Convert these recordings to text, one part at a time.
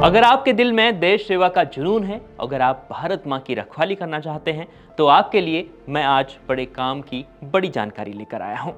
अगर आपके दिल में देश सेवा का जुनून है, अगर आप भारत माँ की रखवाली करना चाहते हैं, तो आपके लिए मैं आज बड़े काम की बड़ी जानकारी लेकर आया हूँ।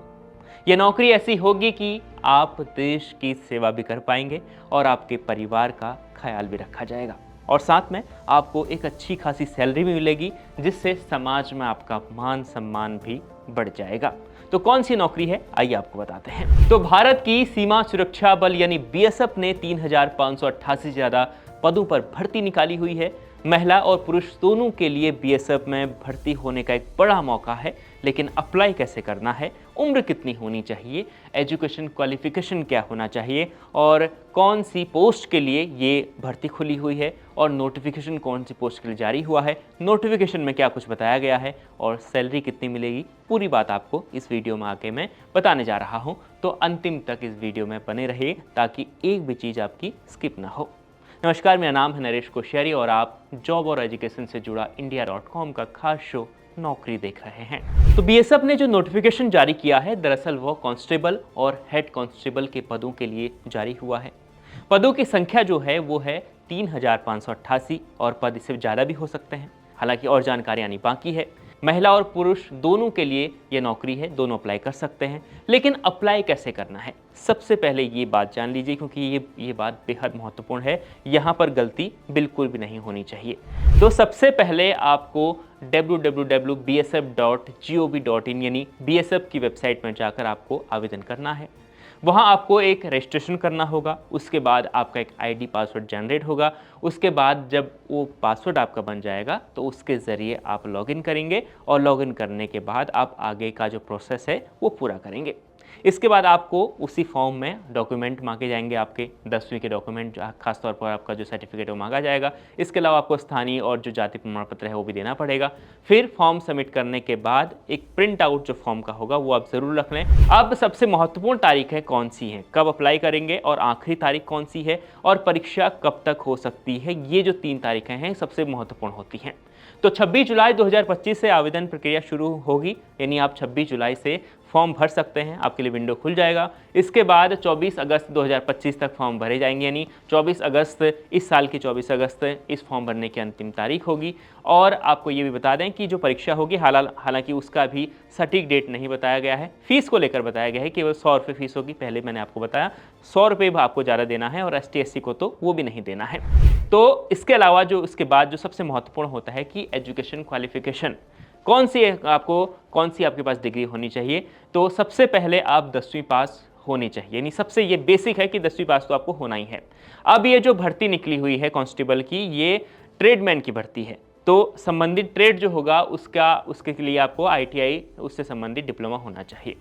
यह नौकरी ऐसी होगी कि आप देश की सेवा भी कर पाएंगे और आपके परिवार का ख्याल भी रखा जाएगा और साथ में आपको एक अच्छी खासी सैलरी भी मिलेगी, जिससे समाज में आपका मान सम्मान भी बढ़ जाएगा। तो कौन सी नौकरी है, आइए आपको बताते हैं। तो भारत की सीमा सुरक्षा बल यानी बीएसएफ ने 3,588 से ज़्यादा पदों पर भर्ती निकाली हुई है। महिला और पुरुष दोनों के लिए बीएसएफ में भर्ती होने का एक बड़ा मौका है, लेकिन अप्लाई कैसे करना है, उम्र कितनी होनी चाहिए, एजुकेशन क्वालिफिकेशन क्या होना चाहिए और कौन सी पोस्ट के लिए ये भर्ती खुली हुई है और नोटिफिकेशन कौन सी पोस्ट के लिए जारी हुआ है, नोटिफिकेशन में क्या कुछ बताया गया है और सैलरी कितनी मिलेगी, पूरी बात आपको इस वीडियो में आके मैं बताने जा रहा हूँ। तो अंतिम तक इस वीडियो में बने रहिए ताकि एक भी चीज़ आपकी स्किप ना हो। नमस्कार, मेरा नाम है नरेश कोश्यारी और आप जॉब और एजुकेशन से जुड़ा इंडिया.com का खास शो नौकरी देख रहे हैं। तो बीएसएफ ने जो नोटिफिकेशन जारी किया है, दरअसल वो कांस्टेबल और हेड कांस्टेबल के पदों के लिए जारी हुआ है। पदों की संख्या जो है वो है 3,588 और पद इससे ज़्यादा भी हो सकते हैं। हालांकि और जानकारी आनी बाकी है। महिला और पुरुष दोनों के लिए ये नौकरी है, दोनों अप्लाई कर सकते हैं। लेकिन अप्लाई कैसे करना है, सबसे पहले ये बात जान लीजिए, क्योंकि ये बात बेहद महत्वपूर्ण है। यहाँ पर गलती बिल्कुल भी नहीं होनी चाहिए। तो सबसे पहले आपको www.bsf.gov.in यानी बीएसएफ की वेबसाइट में जाकर आपको आवेदन करना है। वहाँ आपको एक रजिस्ट्रेशन करना होगा, उसके बाद आपका एक आईडी पासवर्ड जनरेट होगा। उसके बाद जब वो पासवर्ड आपका बन जाएगा तो उसके ज़रिए आप लॉगिन करेंगे और लॉगिन करने के बाद आप आगे का जो प्रोसेस है वो पूरा करेंगे। इसके बाद आपको उसी फॉर्म में डॉक्यूमेंट मांगे जाएंगे, आपके 10वीं के डॉक्यूमेंट, खासतौर पर आपका जो सर्टिफिकेट है वो मांगा जाएगा। इसके अलावा आपको स्थानीय और जो जाति प्रमाण पत्र है वो भी देना पड़ेगा। फिर फॉर्म सबमिट करने के बाद एक प्रिंट आउट जो फॉर्म का होगा वो आप ज़रूर रख लें। अब सबसे महत्वपूर्ण तारीख है कौन सी है, कब अप्लाई करेंगे और आखिरी तारीख कौन सी है और परीक्षा कब तक हो सकती है, ये जो 3 तारीखें हैं सबसे महत्वपूर्ण होती हैं। तो 26 जुलाई 2025 से आवेदन प्रक्रिया शुरू होगी, यानी आप 26 जुलाई से फॉर्म भर सकते हैं, आपके लिए विंडो खुल जाएगा। इसके बाद 24 अगस्त 2025 तक फॉर्म भरे जाएंगे, यानी 24 अगस्त इस साल की 24 अगस्त इस फॉर्म भरने की अंतिम तारीख होगी। और आपको ये भी बता दें कि जो परीक्षा होगी, हालांकि उसका भी सटीक डेट नहीं बताया गया है। फीस को लेकर बताया गया है कि वो 100 रुपये फीस होगी। पहले मैंने आपको बताया 100 रुपये आपको ज़्यादा देना है और ST/SC को तो वो भी नहीं देना है। तो इसके अलावा जो इसके बाद जो सबसे महत्वपूर्ण होता है कि एजुकेशन क्वालिफिकेशन कौन सी आपके पास डिग्री होनी चाहिए। तो सबसे पहले आप 10वीं पास होनी चाहिए, यानी सबसे ये बेसिक है कि 10वीं पास तो आपको होना ही है। अब ये जो भर्ती निकली हुई है कांस्टेबल की, ये ट्रेडमैन की भर्ती है। तो संबंधित ट्रेड जो होगा उसके लिए आपको ITI उससे संबंधित डिप्लोमा होना चाहिए।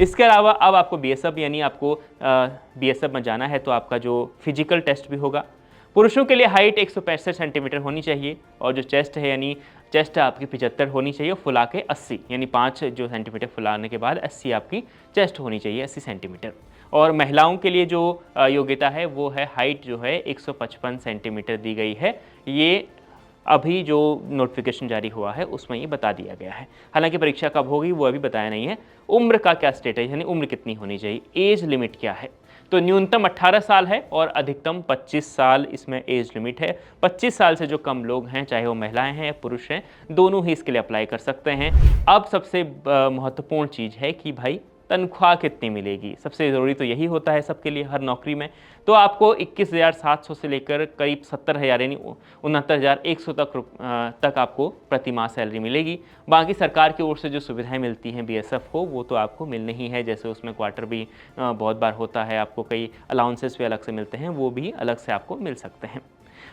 इसके अलावा अब आपको बीएसएफ यानी आपको बीएसएफ में जाना है तो आपका जो फिजिकल टेस्ट भी होगा। पुरुषों के लिए हाइट 165 सेंटीमीटर होनी चाहिए और जो चेस्ट है यानी चेस्ट आपकी 75 होनी चाहिए, फुला के 80, यानी 5 जो सेंटीमीटर फुलाने के बाद 80 आपकी चेस्ट होनी चाहिए, 80 सेंटीमीटर। और महिलाओं के लिए जो योग्यता है वो है हाइट जो है 155 सेंटीमीटर दी गई है। ये अभी जो नोटिफिकेशन जारी हुआ है उसमें ये बता दिया गया है। हालांकि परीक्षा कब होगी वो अभी बताया नहीं है। उम्र का क्या स्टेट है, यानी उम्र कितनी होनी चाहिए, एज लिमिट क्या है। तो न्यूनतम 18 साल है और अधिकतम 25 साल इसमें एज लिमिट है। 25 साल से जो कम लोग हैं, चाहे वो महिलाएं हैं या पुरुष हैं, दोनों ही इसके लिए अप्लाई कर सकते हैं। अब सबसे महत्वपूर्ण चीज़ है कि भाई तनख्वाह कितनी मिलेगी। सबसे ज़रूरी तो यही होता है सबके लिए, हर नौकरी में। तो आपको 21,700 से लेकर करीब 70,000 यानी 69,100 तक आपको प्रति माह सैलरी मिलेगी। बाकी सरकार की ओर से जो सुविधाएं मिलती हैं बीएसएफ को, वो तो आपको मिलनी ही है। जैसे उसमें क्वार्टर भी बहुत बार होता है, आपको कई अलाउंसेस भी अलग से मिलते हैं, वो भी अलग से आपको मिल सकते हैं।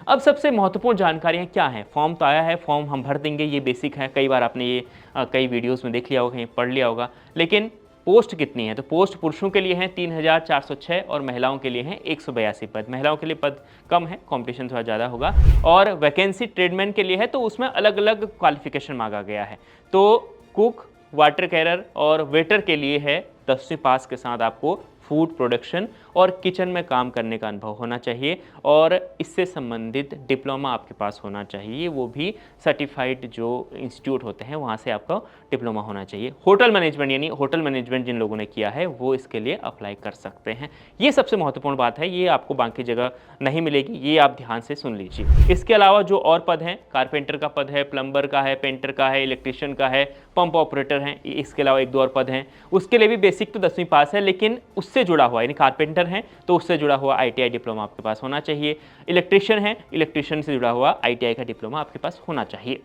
अब सबसे महत्वपूर्ण जानकारियाँ क्या हैं। फॉर्म तो आया है, फॉर्म हम भर देंगे, ये बेसिक है। कई बार आपने ये कई वीडियोज़ में देख लिया होगा, कहीं पढ़ लिया होगा। लेकिन पोस्ट कितनी है, तो पोस्ट पुरुषों के लिए हैं 3,406 और महिलाओं के लिए हैं 182 पद। महिलाओं के लिए पद कम है, कंपटीशन थोड़ा ज़्यादा होगा। और वैकेंसी ट्रेडमैन के लिए है तो उसमें अलग अलग क्वालिफिकेशन मांगा गया है। तो कुक, वाटर कैरर और वेटर के लिए है 10वीं पास के साथ आपको फूड प्रोडक्शन और किचन में काम करने का अनुभव होना चाहिए और इससे संबंधित डिप्लोमा आपके पास होना चाहिए, वो भी सर्टिफाइड जो इंस्टीट्यूट होते हैं वहाँ से आपका डिप्लोमा होना चाहिए। होटल मैनेजमेंट यानी होटल मैनेजमेंट जिन लोगों ने किया है वो इसके लिए अप्लाई कर सकते हैं। ये सबसे महत्वपूर्ण बात है, ये आपको बाकी जगह नहीं मिलेगी, ये आप ध्यान से सुन लीजिए। इसके अलावा जो और पद हैं, कारपेंटर का पद है, प्लम्बर का है, पेंटर का है, इलेक्ट्रिशियन का है, पंप ऑपरेटर हैं, इसके अलावा 1-2 और पद हैं। उसके लिए भी बेसिक तो 10वीं पास है, लेकिन उससे जुड़ा हुआ यानी कारपेंटर हैं तो उससे जुड़ा हुआ ITI डिप्लोमा आपके पास होना चाहिए। इलेक्ट्रिशियन है, इलेक्ट्रिशियन से जुड़ा हुआ ITI का डिप्लोमा आपके पास होना चाहिए।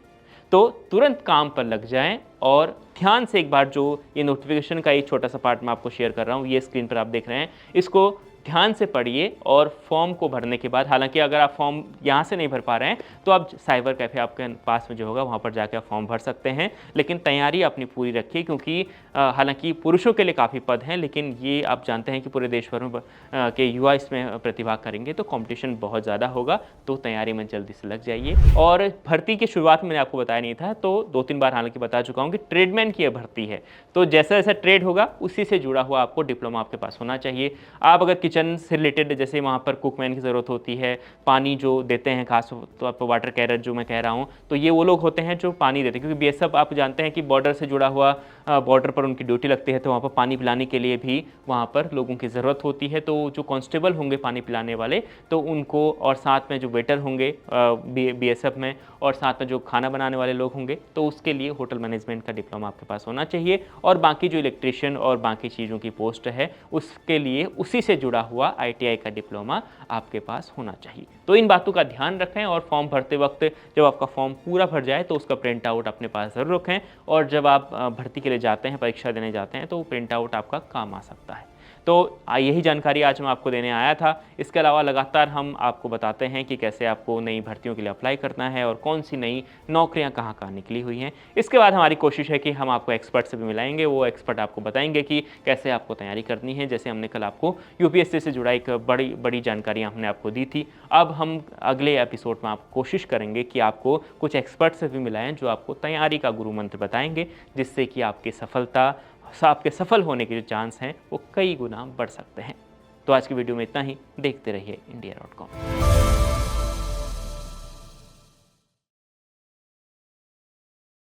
तो तुरंत काम पर लग जाएं और ध्यान से एक बार जो ये नोटिफिकेशन का एक छोटा सा पार्ट मैं आपको शेयर कर रहा हूँ, ये स्क्रीन पर आप देख रहे हैं, इसको ध्यान से पढ़िए और फॉर्म को भरने के बाद, हालांकि अगर आप फॉर्म यहाँ से नहीं भर पा रहे हैं तो आप साइबर कैफ़े आपके पास में जो होगा वहाँ पर जाकर आप फॉर्म भर सकते हैं, लेकिन तैयारी अपनी पूरी रखिए क्योंकि हालांकि पुरुषों के लिए काफ़ी पद हैं, लेकिन ये आप जानते हैं कि पूरे देश भर में के युवा इसमें प्रतिभाग करेंगे तो कॉम्पिटिशन बहुत ज़्यादा होगा, तो तैयारी में जल्दी से लग जाइए। और भर्ती की शुरुआत में मैंने आपको बताया नहीं था, तो 2-3 बार हालांकि बता चुका हूँ कि ट्रेडमैन की यह भर्ती है, तो जैसा जैसा ट्रेड होगा उसी से जुड़ा हुआ आपको डिप्लोमा आपके पास होना चाहिए। आप अगर किचन से रिलेटेड, जैसे वहाँ पर कुकमैन की ज़रूरत होती है, पानी जो देते हैं खास तो आप वाटर कैरियर जो मैं कह रहा हूँ, तो ये वो लोग होते हैं जो पानी देते हैं, क्योंकि BSF आप जानते हैं कि बॉर्डर से जुड़ा हुआ, बॉर्डर पर उनकी ड्यूटी लगती है, तो वहाँ पर पानी पिलाने के लिए भी वहाँ पर लोगों की ज़रूरत होती है। तो जो कांस्टेबल होंगे पानी पिलाने वाले, तो उनको, और साथ में जो वेटर होंगे BSF में, और साथ में जो खाना बनाने वाले लोग होंगे, तो उसके लिए होटल मैनेजमेंट का डिप्लोमा आपके पास होना चाहिए। और बाकी जो इलेक्ट्रिशियन और बाकी चीज़ों की पोस्ट है उसके लिए उसी से जुड़ा हुआ ITI का डिप्लोमा आपके पास होना चाहिए। तो इन बातों का ध्यान रखें और फॉर्म भरते वक्त जब आपका फॉर्म पूरा भर जाए तो उसका प्रिंट आउट अपने पास ज़रूर रखें, और जब आप भर्ती के लिए जाते हैं, परीक्षा देने जाते हैं, तो प्रिंट आउट आपका काम आ सकता है। तो यही जानकारी आज मैं आपको देने आया था। इसके अलावा लगातार हम आपको बताते हैं कि कैसे आपको नई भर्तियों के लिए अप्लाई करना है और कौन सी नई नौकरियां कहाँ निकली हुई हैं। इसके बाद हमारी कोशिश है कि हम आपको एक्सपर्ट से भी मिलाएंगे, वो एक्सपर्ट आपको बताएंगे कि कैसे आपको तैयारी करनी है। जैसे हमने कल आपको UPSC से जुड़ा एक बड़ी जानकारियाँ हमने आपको दी थी, अब हम अगले एपिसोड में आप कोशिश करेंगे कि आपको कुछ एक्सपर्ट से भी मिलाएं जो आपको तैयारी का गुरु मंत्र बताएंगे, जिससे कि आपकी आपके सफल होने के जो चांस हैं वो कई गुना बढ़ सकते हैं। तो आज की वीडियो में इतना ही। देखते रहिए India.com।